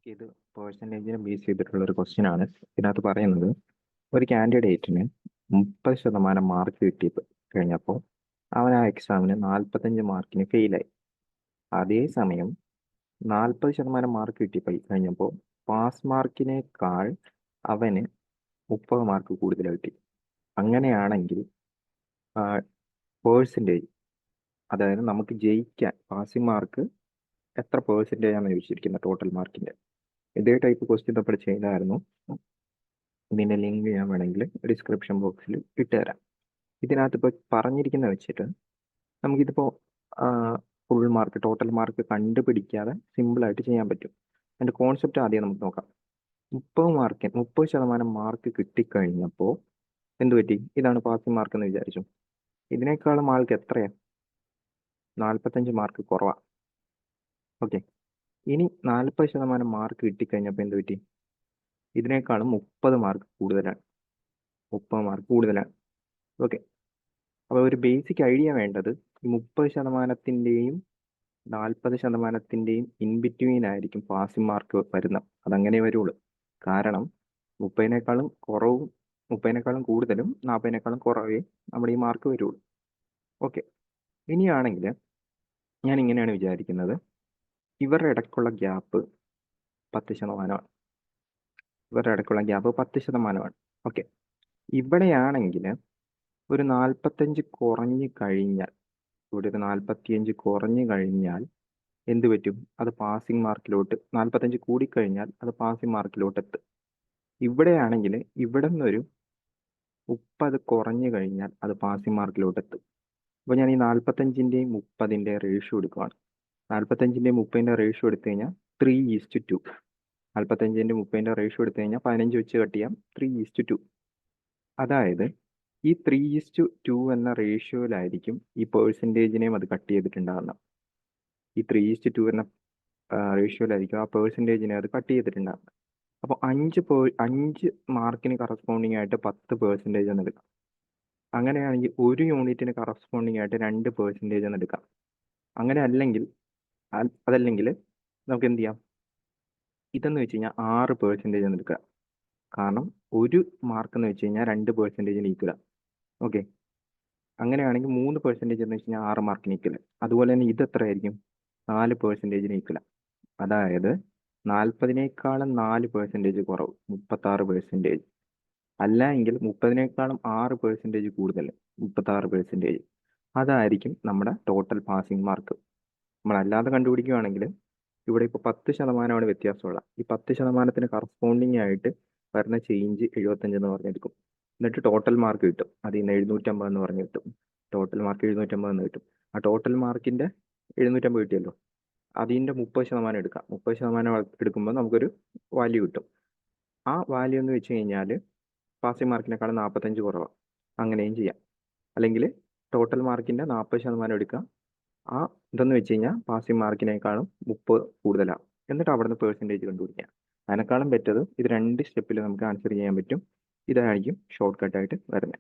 ഇത് പേഴ്സൻറ്റേജിനെ ബേസ് ചെയ്തിട്ടുള്ള ഒരു ക്വസ്റ്റ്യൻ ആണ്. ഇതിനകത്ത് പറയുന്നത് ഒരു കാൻഡിഡേറ്റിന് 30% മാർക്ക് കിട്ടി കഴിഞ്ഞപ്പോൾ അവൻ ആ എക്സാമിന് 45 മാർക്കിന് ഫെയിലായി. അതേസമയം 40% മാർക്ക് കിട്ടിപ്പോയി കഴിഞ്ഞപ്പോൾ പാസ് മാർക്കിനേക്കാൾ അവന് 30 മാർക്ക് കൂടുതൽ കിട്ടി. അങ്ങനെയാണെങ്കിൽ പേഴ്സൻറ്റേജ്, അതായത് നമുക്ക് ജയിക്കാൻ പാസിംഗ് മാർക്ക് എത്ര പേഴ്സൻറ്റേജ് ആണ് ചോദിച്ചിരിക്കുന്നത് ടോട്ടൽ മാർക്കിൻ്റെ. ഇതേ ടൈപ്പ് ക്വസ്റ്റ്യൻ നമ്മൾ ചെയ്തായിരുന്നു. ഇതിൻ്റെ ലിങ്ക് ഞാൻ വേണമെങ്കിൽ ഡിസ്ക്രിപ്ഷൻ ബോക്സിൽ ഇട്ടുതരാം. ഇതിനകത്ത് ഇപ്പോൾ പറഞ്ഞിരിക്കുന്നത് വെച്ചിട്ട് നമുക്കിതിപ്പോൾ ഫുൾ മാർക്ക് ടോട്ടൽ മാർക്ക് കണ്ടുപിടിക്കാതെ സിമ്പിളായിട്ട് ചെയ്യാൻ പറ്റും. അതിൻ്റെ കോൺസെപ്റ്റ് ആദ്യം നമുക്ക് നോക്കാം. 30% മാർക്ക് കിട്ടിക്കഴിഞ്ഞപ്പോൾ എന്ത് പറ്റി? ഇതാണ് പാസിംഗ് മാർക്ക് എന്ന് വിചാരിച്ചു. ഇതിനേക്കാളും ആൾക്ക് എത്രയാണ്? 45 മാർക്ക് കുറവാണ്. ഓക്കെ, ഇനി 40% മാർക്ക് കിട്ടിക്കഴിഞ്ഞപ്പോൾ എന്ത് പറ്റി? ഇതിനേക്കാളും 30 മാർക്ക് കൂടുതലാണ്. 30 മാർക്ക് കൂടുതലാണ്. ഓക്കെ, അപ്പോൾ ഒരു ബേസിക് ഐഡിയ വേണ്ടത് ഈ 30%-ൻ്റെയും 40%-ൻ്റെയും ഇൻ ബിറ്റ്വീൻ ആയിരിക്കും പാസിംഗ് മാർക്ക് വരുന്നത്. അതങ്ങനെ വരുള്ളൂ. കാരണം 30-നേക്കാളും കൂടുതലും 40-നേക്കാളും കുറവേ നമ്മുടെ ഈ മാർക്ക് വരുള്ളൂ. ഓക്കെ, ഇനിയാണെങ്കിൽ ഞാൻ ഇങ്ങനെയാണ് വിചാരിക്കുന്നത്, ഇവരുടെ ഇടയ്ക്കുള്ള ഗ്യാപ്പ് 10%. ഇവരുടെ ഇടയ്ക്കുള്ള ഗ്യാപ്പ് 10%. ഓക്കെ, ഇവിടെയാണെങ്കിൽ ഒരു 45 കുറഞ്ഞു കഴിഞ്ഞാൽ, ഇവിടെ ഒരു 45 കുറഞ്ഞു കഴിഞ്ഞാൽ എന്ത് പറ്റും? അത് പാസിംഗ് മാർക്കിലോട്ട്, 45 കൂടിക്കഴിഞ്ഞാൽ അത് പാസിംഗ് മാർക്കിലോട്ട് എത്തും. ഇവിടെയാണെങ്കിൽ ഇവിടെ നിന്നൊരു 30 കുറഞ്ഞു കഴിഞ്ഞാൽ അത് പാസിംഗ് മാർക്കിലോട്ട് എത്തും. അപ്പോൾ ഞാൻ ഈ 45-ൻ്റെയും 30-ൻ്റെയും റേഷ്യോ എടുക്കുകയാണ്. 45-ൻ്റെയും 30-ൻ്റെയും റേഷ്യോ എടുത്തു കഴിഞ്ഞാൽ 3:2. 45-ൻ്റെയും 30-ൻ്റെയും റേഷ്യോ എടുത്തു കഴിഞ്ഞാൽ 15 വെച്ച് കട്ട് ചെയ്യാം, 3:2. അതായത് ഈ 3:2 എന്ന റേഷ്യോയിലായിരിക്കും ഈ പേഴ്സൻറ്റേജിനെയും അത് കട്ട് ചെയ്തിട്ടുണ്ടാകുന്നത്. ഈ 3:2 എന്ന റേഷ്യോയിലായിരിക്കും ആ പേഴ്സൻറ്റേജിനെ അത് കട്ട് ചെയ്തിട്ടുണ്ടാകുന്നത്. അപ്പോൾ 5 മാർക്കിന് കറസ്പോണ്ടിങ് ആയിട്ട് 10% എന്ന് എടുക്കാം. അങ്ങനെയാണെങ്കിൽ ഒരു യൂണിറ്റിന് കറസ്പോണ്ടിങ് ആയിട്ട് 2% എന്ന് എടുക്കാം. അങ്ങനെ അതല്ലെങ്കിൽ നമുക്ക് എന്ത് ചെയ്യാം? ഇതെന്ന് വെച്ച് കഴിഞ്ഞാൽ 6% എന്ന് എടുക്കുക. കാരണം ഒരു മാർക്ക് എന്ന് വെച്ച് കഴിഞ്ഞാൽ 2%-ന് ഈക്വലാണ്. ഓക്കെ, അങ്ങനെയാണെങ്കിൽ 3% എന്ന് വെച്ച് കഴിഞ്ഞാൽ 6 മാർക്കിന് ഈക്വൽ. അതുപോലെ തന്നെ ഇത് എത്ര ആയിരിക്കും? 4%-ന് ഈക്വലാണ്. അതായത് 40-നേക്കാളും 4% കുറവ്, 36%. അല്ല എങ്കിൽ 30-നേക്കാളും 6% കൂടുതൽ, 36%. അതായിരിക്കും നമ്മുടെ ടോട്ടൽ പാസിംഗ് മാർക്ക്. നമ്മളല്ലാതെ കണ്ടുപിടിക്കുകയാണെങ്കിൽ ഇവിടെ ഇപ്പോൾ 10%-ആണ് വ്യത്യാസമുള്ള. ഈ 10%-ന് കറസ്പോണ്ടിങ് ആയിട്ട് വരുന്ന ചേഞ്ച് 75 എന്ന് പറഞ്ഞെടുക്കും. എന്നിട്ട് ടോട്ടൽ മാർക്ക് കിട്ടും. അതിൽ നിന്ന് 750 എന്ന് പറഞ്ഞ് കിട്ടും. ടോട്ടൽ മാർക്ക് 750 എന്ന് കിട്ടും. ആ ടോട്ടൽ മാർക്കിൻ്റെ 750 കിട്ടിയല്ലോ, അതിൻ്റെ 30% എടുക്കാം. 30% എടുക്കുമ്പോൾ നമുക്കൊരു വാല്യൂ കിട്ടും. ആ വാല്യൂ എന്ന് വെച്ച് കഴിഞ്ഞാൽ പാസിംഗ് മാർക്കിനേക്കാളും 45 കുറവാണ്. അങ്ങനെയും ചെയ്യാം. അല്ലെങ്കിൽ ടോട്ടൽ മാർക്കിൻ്റെ 40% എടുക്കുക. ആ ഇതെന്ന് വെച്ച് കഴിഞ്ഞാൽ പാസിംഗ് മാർക്കിനേക്കാളും 30 കൂടുതലാണ്. എന്നിട്ട് അവിടെ നിന്ന് പേഴ്സൻറ്റേജ് കണ്ടുപിടിക്കാം. അതിനേക്കാളും ബെറ്റർ ഇത് 2 സ്റ്റെപ്പിൽ നമുക്ക് ആൻസർ ചെയ്യാൻ പറ്റും. ഇതായിരിക്കും ഷോർട്ട് കട്ടായിട്ട് വരുന്നത്.